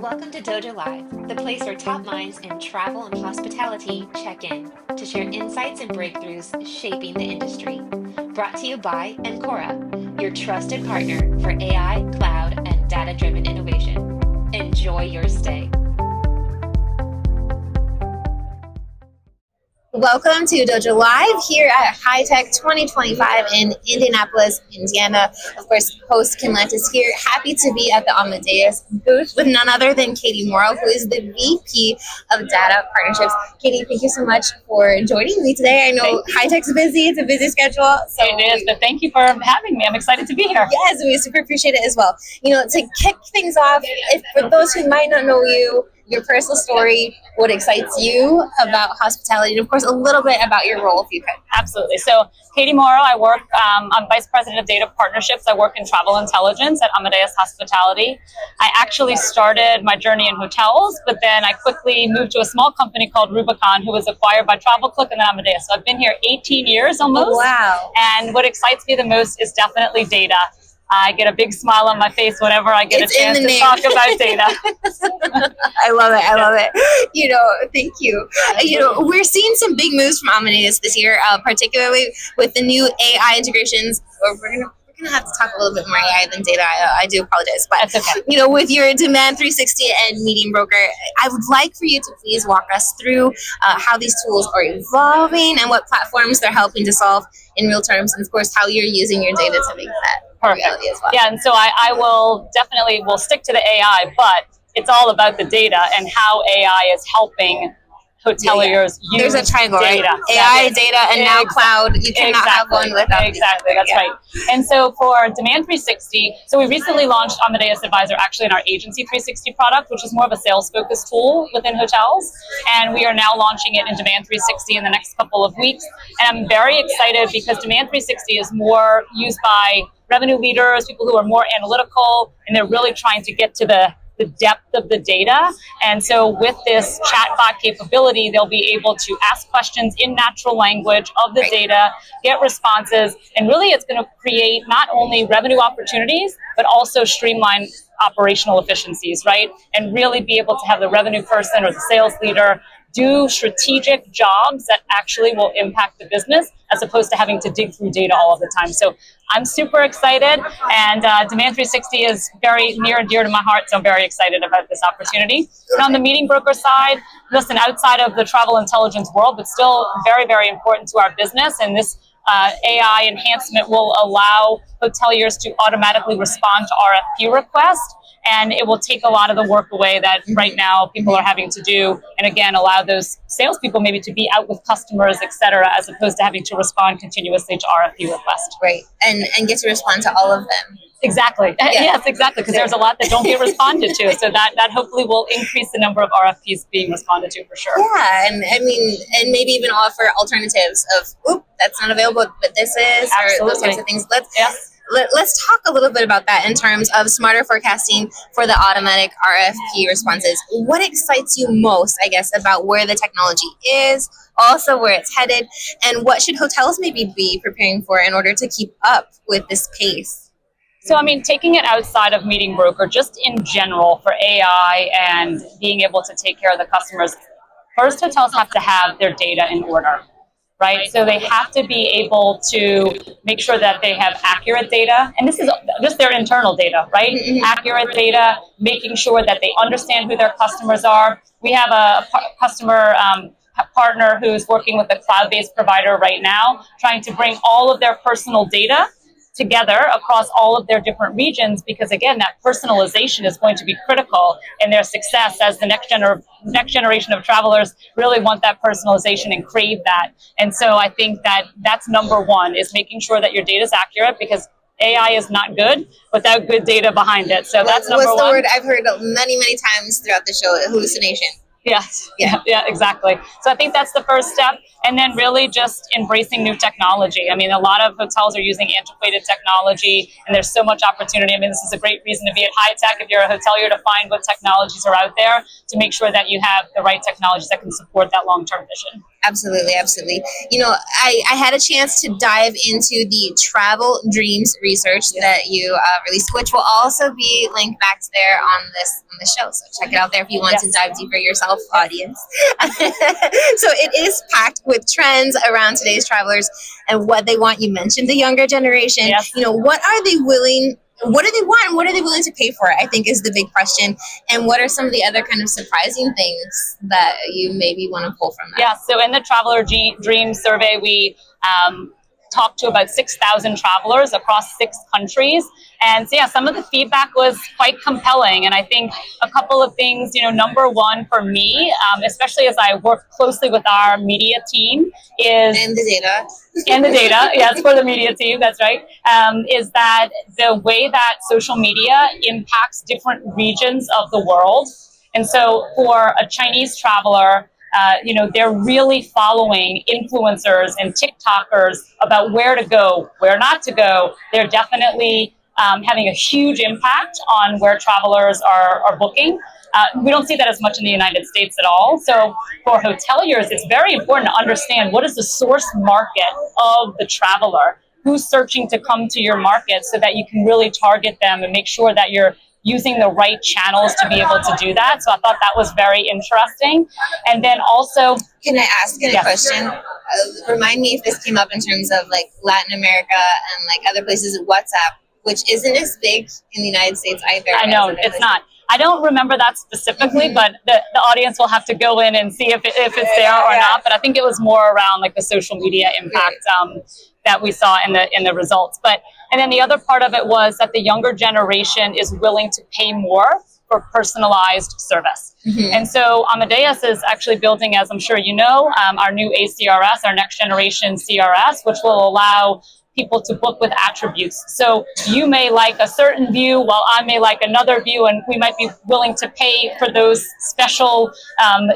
Welcome to Dojo Live, the place where top minds in travel and hospitality check in to share insights and breakthroughs shaping the industry. Brought to you by Encora, your trusted partner for AI, cloud, and data-driven innovation. Enjoy your stay. Welcome to Dojo Live here at HITEC 2025 in Indianapolis, Indiana. Of course, host Kim Lantis here. Happy to be at the Amadeus booth with none other than Katie Moro, who is the VP of Data Partnerships. Katie, thank you so much for joining me today. I know HITEC's busy. It's a busy schedule. So it is, but thank you for having me. I'm excited to be here. Yes, we super appreciate it as well. You know, to kick things off, for those who might not know you, your personal story, what excites you about hospitality, and of course, a little bit about your role, if you could. Absolutely. So, Katie Moro, I'm Vice President of Data Partnerships. I work in travel intelligence at Amadeus Hospitality. I actually started my journey in hotels, but then I quickly moved to a small company called Rubicon, who was acquired by TravelClick and then Amadeus. So I've been here 18 years almost. Oh, wow. And what excites me the most is definitely data. I get a big smile on my face whenever I get a chance to talk about data. I love it. I love it. You know, thank you. You know, we're seeing some big moves from Amadeus this year, particularly with the new AI integrations. We're gonna have to talk a little bit more AI than data. I do apologize, but that's okay. You know, with your Demand 360 and Meeting Broker, I would like for you to please walk us through how these tools are evolving and what platforms they're helping to solve in real terms, and of course, how you're using your data to make that reality as well. Yeah, and so I will stick to the AI, but it's all about the data and how AI is helping hoteliers use There's a triangle, data. Right? AI, data, and now cloud. You cannot have one without Exactly, that's right. And so for Demand 360, so we recently launched Amadeus Advisor actually in our Agency 360 product, which is more of a sales-focused tool within hotels. And we are now launching it in Demand 360 in the next couple of weeks. And I'm very excited because Demand 360 is more used by revenue leaders, people who are more analytical, and they're really trying to get to the depth of the data. And so with this chatbot capability, they'll be able to ask questions in natural language of the data, get responses, and really it's going to create not only revenue opportunities, but also streamline operational efficiencies, right? And really be able to have the revenue person or the sales leader do strategic jobs that actually will impact the business as opposed to having to dig through data all of the time. So I'm super excited, and Demand 360 is very near and dear to my heart, so I'm very excited about this opportunity. And on the Meeting Broker side, listen, outside of the travel intelligence world, but still very, very important to our business, and this AI enhancement will allow hoteliers to automatically respond to RFP requests, and it will take a lot of the work away that right now people are having to do, and again, allow those salespeople maybe to be out with customers, et cetera, as opposed to having to respond continuously to RFP requests. Right, and get to respond to all of them. Exactly. Yeah. Yes, exactly, because there's a lot that don't get responded to, so that hopefully will increase the number of RFPs being responded to for sure. Yeah, and I mean, and maybe even offer alternatives of, oop, that's not available, but this is, Absolutely. Or those types of things. Let's talk a little bit about that in terms of smarter forecasting for the automatic RFP responses. What excites you most, I guess, about where the technology is, also where it's headed, and what should hotels maybe be preparing for in order to keep up with this pace? So, I mean, taking it outside of Meeting Broker, just in general for AI and being able to take care of the customers, first hotels have to have their data in order. Right? So they have to be able to make sure that they have accurate data. And this is just their internal data, right? Mm-hmm. Accurate data, making sure that they understand who their customers are. We have a customer partner who's working with a cloud-based provider right now, trying to bring all of their personal data together across all of their different regions, because again, that personalization is going to be critical in their success as the next generation of travelers really want that personalization and crave that. And so I think that that's number one, is making sure that your data is accurate, because AI is not good without good data behind it. So that's number one. What's the word I've heard many, many times throughout the show? Hallucination. Yes. Yeah, exactly. So I think that's the first step. And then really just embracing new technology. I mean, a lot of hotels are using antiquated technology, and there's so much opportunity. I mean, this is a great reason to be at HITEC if you're a hotelier, to find what technologies are out there to make sure that you have the right technologies that can support that long-term vision. Absolutely, absolutely. You know, I had a chance to dive into the Travel Dreams research that you released, which will also be linked back to there on the show. So check it out there if you want to dive deeper yourself, audience. So it is packed with trends around today's travelers and what they want. You mentioned the younger generation. Yes. You know, what are they willing? What do they want? And what are they willing to pay for it? I think is the big question. And what are some of the other kind of surprising things that you maybe want to pull from that? Yeah, so in the Traveler Dream survey, we talked to about 6,000 travelers across 6 countries. And so, yeah, some of the feedback was quite compelling. And I think a couple of things, you know, number one for me, especially as I work closely with our media team, is... And the data. And the data, yes, for the media team, that's right, is that the way that social media impacts different regions of the world. And so for a Chinese traveler, you know, they're really following influencers and TikTokers about where to go, where not to go. They're definitely having a huge impact on where travelers are booking. We don't see that as much in the United States at all. So for hoteliers, it's very important to understand what is the source market of the traveler, who's searching to come to your market so that you can really target them and make sure that you're using the right channels to be able to do that. So I thought that was very interesting. And then also... Can I ask you a question? Remind me if this came up in terms of like Latin America and like other places, WhatsApp, which isn't as big in the United States either. I know, it's not. I don't remember that specifically, but the audience will have to go in and see if it's there or not. But I think it was more around like the social media impact that we saw in the results. And then the other part of it was that the younger generation is willing to pay more for personalized service. And so Amadeus is actually building, as I'm sure you know, our new ACRS, our next generation CRS, which will allow people to book with attributes. So you may like a certain view while I may like another view, and we might be willing to pay for those special,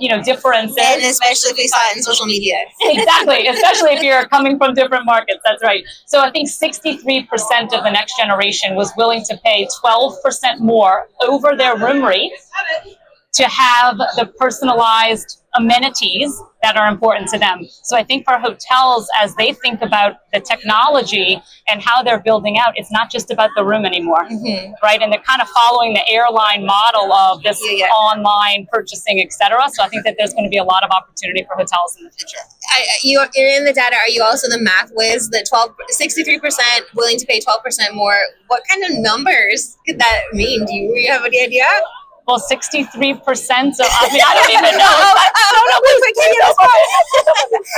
you know, differences. And especially if we saw it in social media. Exactly, especially if you're coming from different markets, that's right. So I think 63% of the next generation was willing to pay 12% more over their room rate to have the personalized amenities that are important to them. So I think for hotels, as they think about the technology and how they're building out, it's not just about the room anymore, right? And they're kind of following the airline model of this online purchasing, et cetera. So I think that there's going to be a lot of opportunity for hotels in the future. You're in the data. Are you also the math whiz? The 63% willing to pay 12% more. What kind of numbers could that mean? Do you have any idea? Well, 63%. So I mean, I don't even know.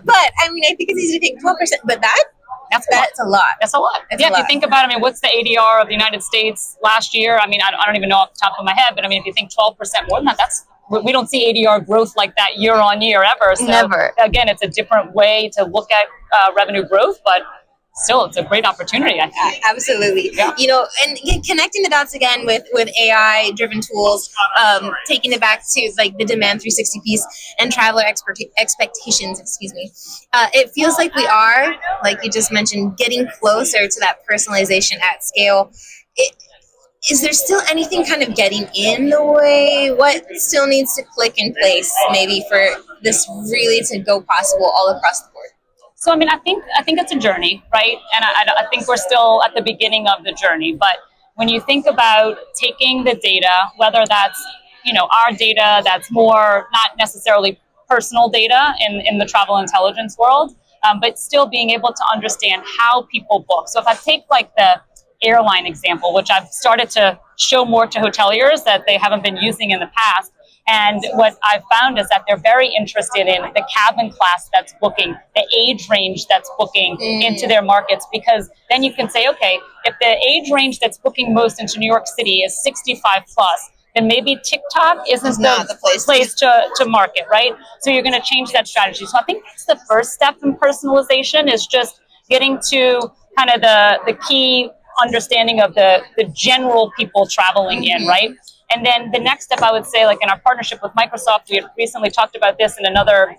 But I mean, I think it's easy to think 12%. But that's a lot. That's a lot. If you think about, I mean, what's the ADR of the United States last year? I mean, I don't even know off the top of my head. But I mean, if you think 12% more than that, we don't see ADR growth like that year on year ever. So never. Again, it's a different way to look at revenue growth, but still, it's a great opportunity, I think. Absolutely. Yeah. You know, and connecting the dots again with AI-driven tools, taking it back to like the Demand 360 piece and traveler expectations, it feels like we are, like you just mentioned, getting closer to that personalization at scale. Is there still anything kind of getting in the way? What still needs to click in place maybe for this really to go possible all across the board? So, I mean, I think it's a journey, right? And I think we're still at the beginning of the journey. But when you think about taking the data, whether that's, you know, our data that's more not necessarily personal data in the travel intelligence world, but still being able to understand how people book. So if I take like the airline example, which I've started to show more to hoteliers that they haven't been using in the past, and what I've found is that they're very interested in the cabin class that's booking, the age range that's booking into their markets, because then you can say, okay, if the age range that's booking most into New York City is 65 plus, then maybe TikTok isn't the place to market, right? So you're going to change that strategy. So I think that's the first step in personalization, is just getting to kind of the key understanding of the general people traveling in, right? And then the next step, I would say, like in our partnership with Microsoft, we had recently talked about this in another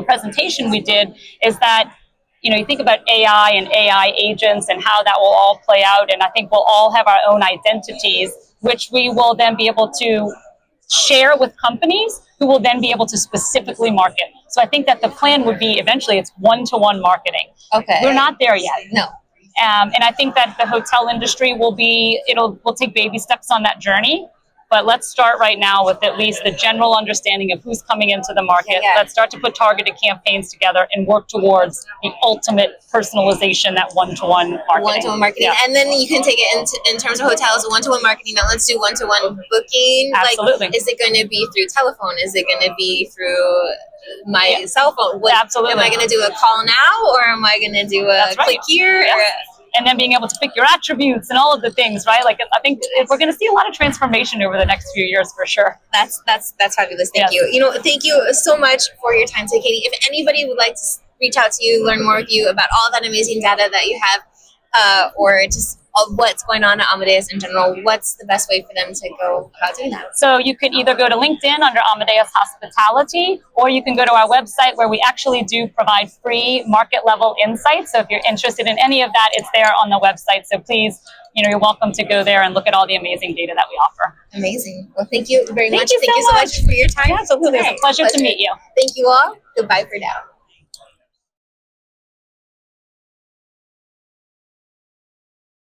presentation we did, is that, you know, you think about AI and AI agents and how that will all play out. And I think we'll all have our own identities, which we will then be able to share with companies who will then be able to specifically market. So I think that the plan would be eventually it's one-to-one marketing. Okay. We're not there yet. No. And I think that the hotel industry we'll take baby steps on that journey. But let's start right now with at least the general understanding of who's coming into the market. Yeah. Let's start to put targeted campaigns together and work towards the ultimate personalization, that one-to-one marketing. One-to-one marketing. Yeah. And then you can take it in terms of hotels, one-to-one marketing. Now let's do one-to-one booking. Absolutely. Like, is it going to be through telephone? Is it going to be through my cell phone? Absolutely. Am I going to do a call now, or am I going to do a That's right. click here? Yeah. And then being able to pick your attributes and all of the things, right? Like, I think we're going to see a lot of transformation over the next few years for sure. That's fabulous. Thank you. Thank you so much for your time today, Katie. If anybody would like to reach out to you, learn more with you about all that amazing data that you have, or just what's going on at Amadeus in general, what's the best way for them to go about doing that? So you can either go to LinkedIn under Amadeus Hospitality, or you can go to our website where we actually do provide free market level insights. So if you're interested in any of that, it's there on the website. So please, you're welcome to go there and look at all the amazing data that we offer. Amazing. Well, thank you very much. Thank you so much for your time. Absolutely. It's a pleasure to meet you. Thank you all. Goodbye for now.